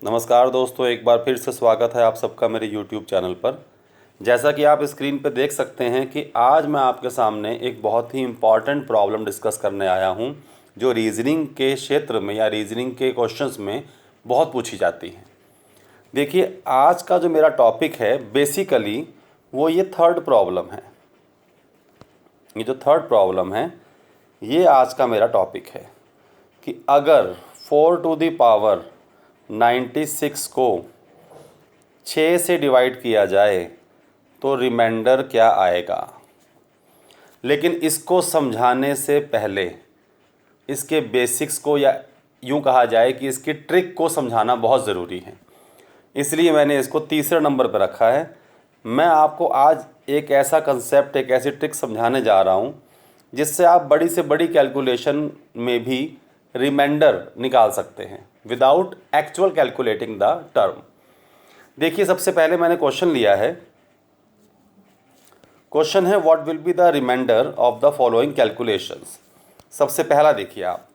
नमस्कार दोस्तों, एक बार फिर से स्वागत है आप सबका मेरे YouTube चैनल पर। जैसा कि आप स्क्रीन पर देख सकते हैं कि आज मैं आपके सामने एक बहुत ही इम्पॉर्टेंट प्रॉब्लम डिस्कस करने आया हूं, जो रीजनिंग के क्षेत्र में या रीजनिंग के क्वेश्चंस में बहुत पूछी जाती है। देखिए, आज का जो मेरा टॉपिक है बेसिकली वो ये थर्ड प्रॉब्लम है। ये जो थर्ड प्रॉब्लम है ये आज का मेरा टॉपिक है कि अगर 4 टू द पावर 96 को 6 से डिवाइड किया जाए तो रिमाइंडर क्या आएगा। लेकिन इसको समझाने से पहले इसके बेसिक्स को या यूँ कहा जाए कि इसकी ट्रिक को समझाना बहुत ज़रूरी है, इसलिए मैंने इसको तीसरे नंबर पर रखा है। मैं आपको आज एक ऐसा कंसेप्ट, एक ऐसी ट्रिक समझाने जा रहा हूँ जिससे आप बड़ी से बड़ी कैलकुलेशन में भी रिमाइंडर निकाल सकते हैं without actual calculating the term. देखिए, सबसे पहले मैंने क्वेश्चन लिया है। क्वेश्चन है what will be the remainder of the following calculations. सबसे पहला देखिए आप,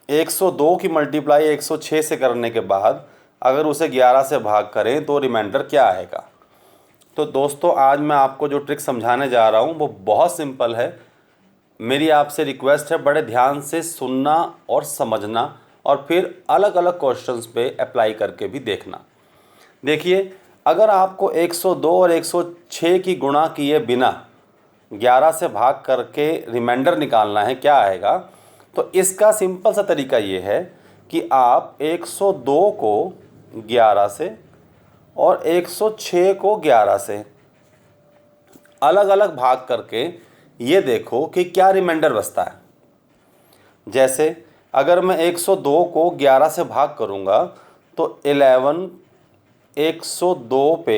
102 की मल्टीप्लाई 106 से करने के बाद अगर उसे 11 से भाग करें तो रिमाइंडर क्या आएगा। तो दोस्तों, आज मैं आपको जो ट्रिक समझाने जा रहा हूँ वो बहुत सिंपल है। मेरी आपसे रिक्वेस्ट है, बड़े ध्यान से सुनना और समझना और फिर अलग अलग क्वेश्चंस पे अप्लाई करके भी देखना। देखिए, अगर आपको 102 और 106 की गुणा किए बिना 11 से भाग करके रिमाइंडर निकालना है क्या आएगा, तो इसका सिंपल सा तरीका ये है कि आप 102 को 11 से और 106 को 11 से अलग अलग भाग करके ये देखो कि क्या रिमाइंडर बचता है। जैसे अगर मैं 102 को 11 से भाग करूँगा तो 11 102 पे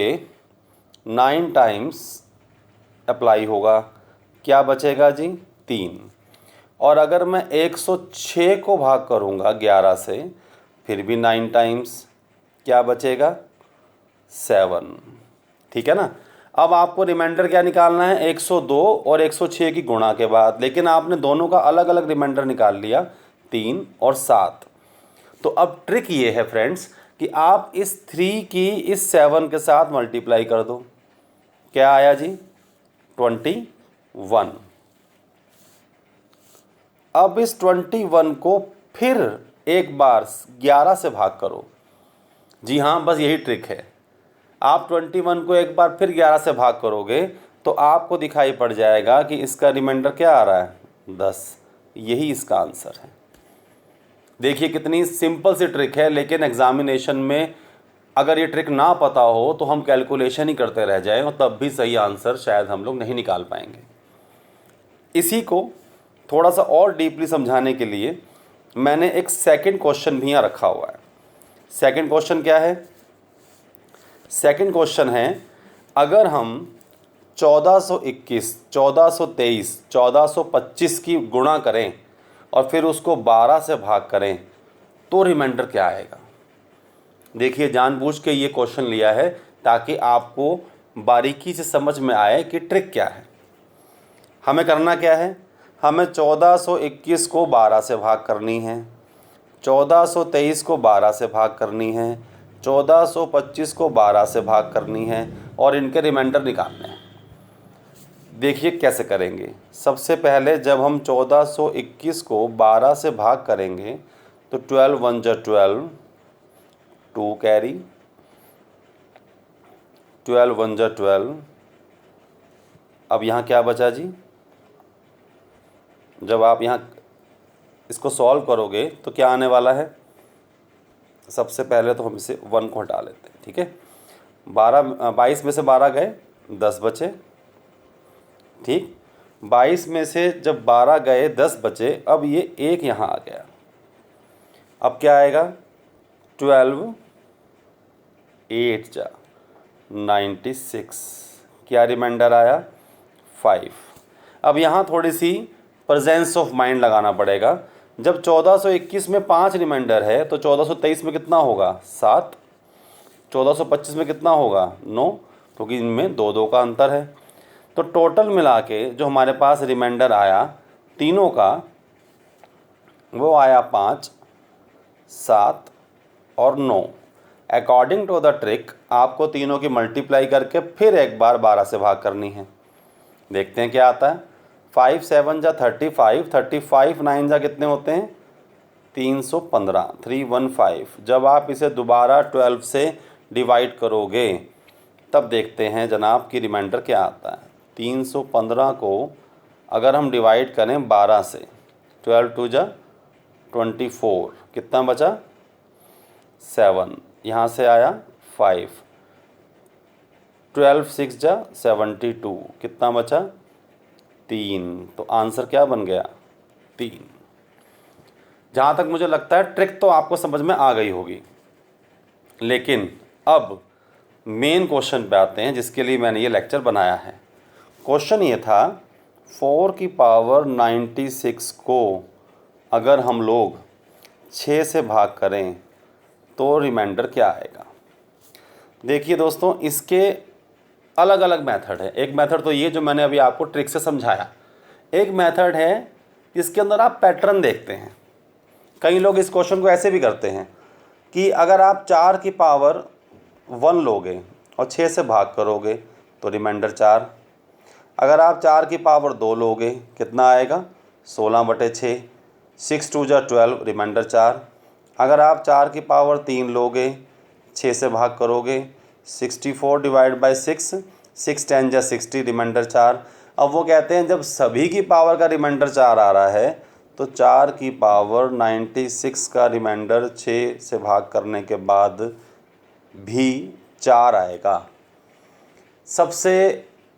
9 टाइम्स अप्लाई होगा, क्या बचेगा जी 3। और अगर मैं 106 को भाग करूँगा 11 से फिर भी 9 टाइम्स, क्या बचेगा 7। ठीक है ना। अब आपको रिमाइंडर क्या निकालना है, 102 और 106 की गुणा के बाद, लेकिन आपने दोनों का अलग अलग रिमाइंडर निकाल लिया 3 और 7। तो अब ट्रिक ये है फ्रेंड्स कि आप इस 3 की इस 7 के साथ मल्टीप्लाई कर दो। क्या आया जी 21। अब इस 21 को फिर एक बार 11 से भाग करो। जी हाँ, बस यही ट्रिक है। आप 21 को एक बार फिर 11 से भाग करोगे तो आपको दिखाई पड़ जाएगा कि इसका रिमाइंडर क्या आ रहा है 10। यही इसका आंसर है। देखिए, कितनी सिंपल सी ट्रिक है, लेकिन एग्जामिनेशन में अगर ये ट्रिक ना पता हो तो हम कैलकुलेशन ही करते रह जाएं और तब भी सही आंसर शायद हम लोग नहीं निकाल पाएंगे। इसी को थोड़ा सा और डीपली समझाने के लिए मैंने एक सेकंड क्वेश्चन भी यहाँ रखा हुआ है। सेकंड क्वेश्चन क्या है? सेकंड क्वेश्चन है, अगर हम 1421, 1423, 1425 की गुणा करें और फिर उसको 12 से भाग करें तो रिमाइंडर क्या आएगा। देखिए, जानबूझ के ये क्वेश्चन लिया है ताकि आपको बारीकी से समझ में आए कि ट्रिक क्या है। हमें करना क्या है, हमें 1421 को 12 से भाग करनी है, 1423 को 12 से भाग करनी है, 1425 को 12 से भाग करनी है और इनके रिमाइंडर निकालने हैं। देखिए कैसे करेंगे। सबसे पहले जब हम 1421 को 12 से भाग करेंगे तो 12 1 जा 12, 2 कैरी, 12 1 जा 12। अब यहाँ क्या बचा जी, जब आप यहाँ इसको सॉल्व करोगे तो क्या आने वाला है। सबसे पहले तो हम इसे 1 को हटा लेते हैं। ठीक है, 22 में से 12 गए, 10 बचे। ठीक, 22 में से जब 12 गए 10 बचे, अब ये एक यहाँ आ गया। अब क्या आएगा 12 8 जा 96, क्या रिमाइंडर आया 5। अब यहाँ थोड़ी सी प्रेजेंस ऑफ माइंड लगाना पड़ेगा। जब 1421 में 5 रिमाइंडर है तो 1423 में कितना होगा 7, 1425 में कितना होगा 9, क्योंकि इनमें 2 2 का अंतर है। तो टोटल मिला के जो हमारे पास रिमाइंडर आया तीनों का वो आया 5, 7 और 9। अकॉर्डिंग टू द ट्रिक आपको तीनों की मल्टीप्लाई करके फिर एक बार 12 से भाग करनी है। देखते हैं क्या आता है। 5 7 जा 35, 35 9 जा कितने होते हैं 315, 315। जब आप इसे दोबारा 12 से डिवाइड करोगे तब देखते हैं जनाब कि रिमाइंडर क्या आता है। 315 को अगर हम डिवाइड करें 12 से, 12 2 जा 24, कितना बचा 7, यहाँ से आया 5, 12 6 जा 72, कितना बचा 3। तो आंसर क्या बन गया 3। जहाँ तक मुझे लगता है ट्रिक तो आपको समझ में आ गई होगी, लेकिन अब मेन क्वेश्चन पे आते हैं जिसके लिए मैंने ये लेक्चर बनाया है। क्वेश्चन ये था 4 की पावर 96 को अगर हम लोग 6 से भाग करें तो रिमाइंडर क्या आएगा। देखिए दोस्तों, इसके अलग अलग मेथड है। एक मेथड तो ये जो मैंने अभी आपको ट्रिक से समझाया, एक मेथड है जिसके अंदर आप पैटर्न देखते हैं। कई लोग इस क्वेश्चन को ऐसे भी करते हैं कि अगर आप 4 की पावर 1 लोगे और 6 से भाग करोगे तो रिमाइंडर 4। अगर आप 4 की पावर 2 लोगे कितना आएगा 16/6, 6 2 जा 12, रिमाइंडर 4। अगर आप 4 की पावर 3 लोगे 6 से भाग करोगे 64 डिवाइड बाई 6, 6 10 जा 60, रिमाइंडर 4। अब वो कहते हैं जब सभी की पावर का रिमाइंडर 4 आ रहा है तो 4 की पावर 96 का रिमाइंडर 6 से भाग करने के बाद भी 4 आएगा। सबसे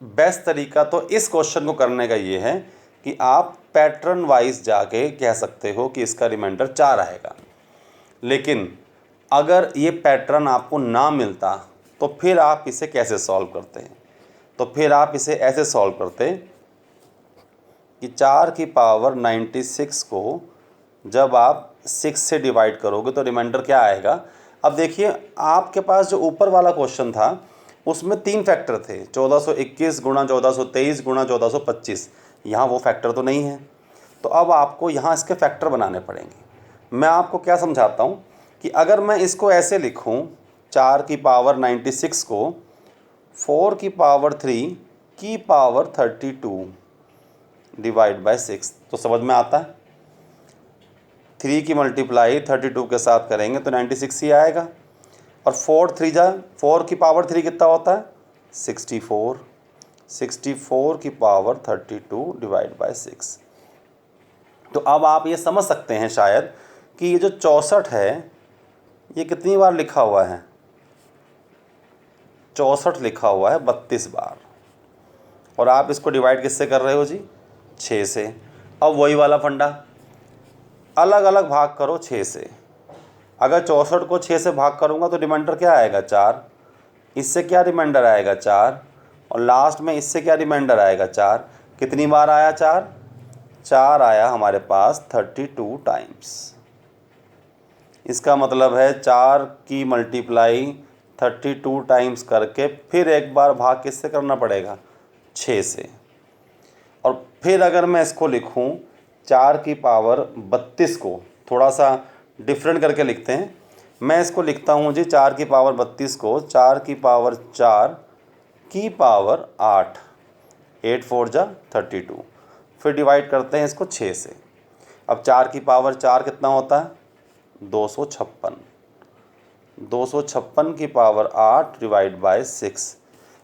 बेस्ट तरीका तो इस क्वेश्चन को करने का ये है कि आप पैटर्न वाइज जाके कह सकते हो कि इसका रिमाइंडर 4 आएगा। लेकिन अगर ये पैटर्न आपको ना मिलता तो फिर आप इसे कैसे सॉल्व करते हैं। तो फिर आप इसे ऐसे सॉल्व करते कि 4 की पावर 96 को जब आप 6 से डिवाइड करोगे तो रिमाइंडर क्या आएगा। अब देखिए, आपके पास जो ऊपर वाला क्वेश्चन था उसमें 3 फैक्टर थे, 1421 गुणा 1423 गुणा 1425। यहाँ वो फैक्टर तो नहीं है, तो अब आपको यहाँ इसके फैक्टर बनाने पड़ेंगे। मैं आपको क्या समझाता हूँ कि अगर मैं इसको ऐसे लिखूँ 4 की पावर 96 को 4 की पावर 3 की पावर 32 डिवाइड बाय 6 तो समझ में आता है। 3 की मल्टीप्लाई 32 के साथ करेंगे तो 96 ही आएगा। और 4 की पावर 3 कितना होता है 64, 64 की पावर 32 डिवाइड बाय 6। तो अब आप ये समझ सकते हैं शायद कि ये जो 64 है ये कितनी बार लिखा हुआ है 64 लिखा हुआ है 32 बार। और आप इसको डिवाइड किससे कर रहे हो जी 6 से। अब वही वाला फंडा, अलग अलग भाग करो 6 से। अगर 64 को 6 से भाग करूँगा तो रिमाइंडर क्या आएगा 4, इससे क्या रिमाइंडर आएगा 4, और लास्ट में इससे क्या रिमाइंडर आएगा 4। कितनी बार आया 4, 4 आया हमारे पास 32 टाइम्स। इसका मतलब है 4 की मल्टीप्लाई 32 टाइम्स करके फिर एक बार भाग किससे करना पड़ेगा 6 से। और फिर अगर मैं इसको लिखूं 4 की पावर 32 को थोड़ा सा डिफरेंट करके लिखते हैं। मैं इसको लिखता हूं जी 4 की पावर 32 को 4 की पावर 4 की पावर 8, 8 4 जा 32। फिर डिवाइड करते हैं इसको 6 से। अब 4 की पावर 4 कितना होता है 256, 256 की पावर 8 डिवाइड बाय 6।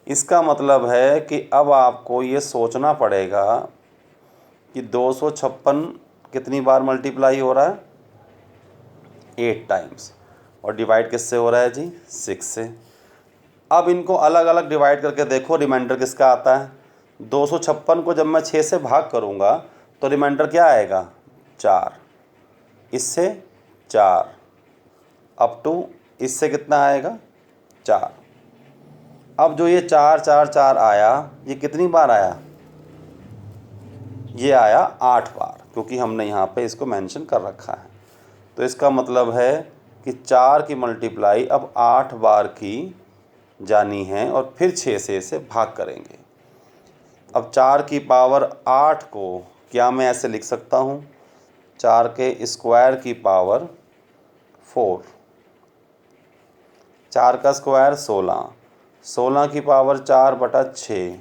इसका मतलब है कि अब आपको ये सोचना पड़ेगा कि 256 कितनी बार मल्टीप्लाई हो रहा है 8 टाइम्स, और डिवाइड किससे हो रहा है जी 6 से। अब इनको अलग अलग डिवाइड करके देखो रिमाइंडर किसका आता है। 256 को जब मैं 6 से भाग करूँगा तो रिमाइंडर क्या आएगा 4, इससे 4 अप टू इससे कितना आएगा 4। अब जो ये 4 4 4 आया ये कितनी बार आया, ये आया 8 बार, क्योंकि हमने यहाँ पे इसको मेंशन कर रखा है। तो इसका मतलब है कि 4 की मल्टीप्लाई अब 8 बार की जानी है और फिर 6 से इसे भाग करेंगे। अब 4 की पावर 8 को क्या मैं ऐसे लिख सकता हूँ 4 के स्क्वायर की पावर 4, 4 का स्क्वायर 16, 16 की पावर 4/6।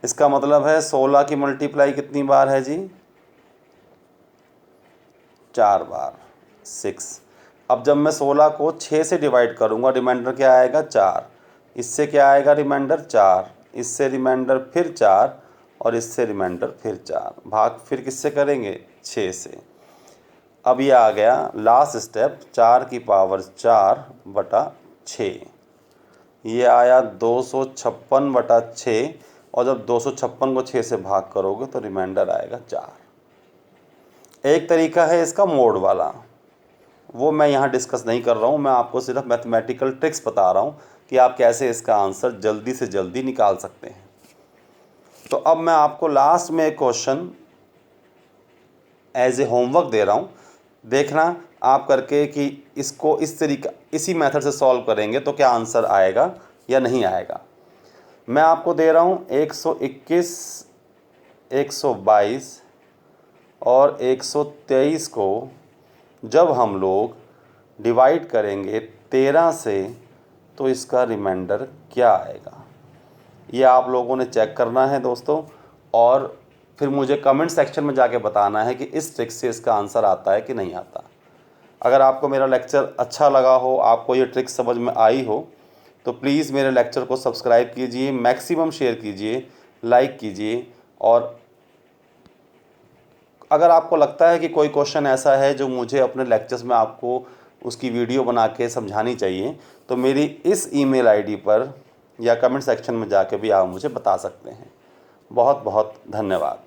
इसका मतलब है 16 की मल्टीप्लाई कितनी बार है जी? 4 बार, 6। अब जब मैं 16 को 6 से डिवाइड करूँगा, रिमाइंडर क्या आएगा? 4। इससे क्या आएगा रिमाइंडर? 4। इससे रिमाइंडर फिर 4 और इससे रिमाइंडर फिर 4। भाग फिर किससे करेंगे? 6 से। अब ये आ गया लास्ट स्टेप, 4 की पावर 4/6। ये आया 256/6 और जब 256 को 6 से भाग करोगे तो रिमाइंडर आएगा 4। एक तरीका है इसका मोड वाला, वो मैं यहाँ डिस्कस नहीं कर रहा हूँ, मैं आपको सिर्फ मैथमेटिकल ट्रिक्स बता रहा हूँ कि आप कैसे इसका आंसर जल्दी से जल्दी निकाल सकते हैं। तो अब मैं आपको लास्ट में एक क्वेश्चन एज ए होमवर्क दे रहा हूँ, देखना आप करके कि इसको इसी मेथड से सॉल्व करेंगे तो क्या आंसर आएगा या नहीं आएगा। मैं आपको दे रहा हूँ 121, 122 और 123 को जब हम लोग डिवाइड करेंगे 13 से तो इसका रिमाइंडर क्या आएगा, ये आप लोगों ने चेक करना है दोस्तों। और फिर मुझे कमेंट सेक्शन में जाके बताना है कि इस ट्रिक से इसका आंसर आता है कि नहीं आता। अगर आपको मेरा लेक्चर अच्छा लगा हो, आपको ये ट्रिक समझ में आई हो, तो प्लीज़ मेरे लेक्चर को सब्सक्राइब कीजिए, मैक्सिमम शेयर कीजिए, लाइक कीजिए। और अगर आपको लगता है कि कोई क्वेश्चन ऐसा है जो मुझे अपने लेक्चर्स में आपको उसकी वीडियो बना के समझानी चाहिए, तो मेरी इस ईमेल आईडी पर या कमेंट सेक्शन में जाके भी आप मुझे बता सकते हैं। बहुत बहुत धन्यवाद।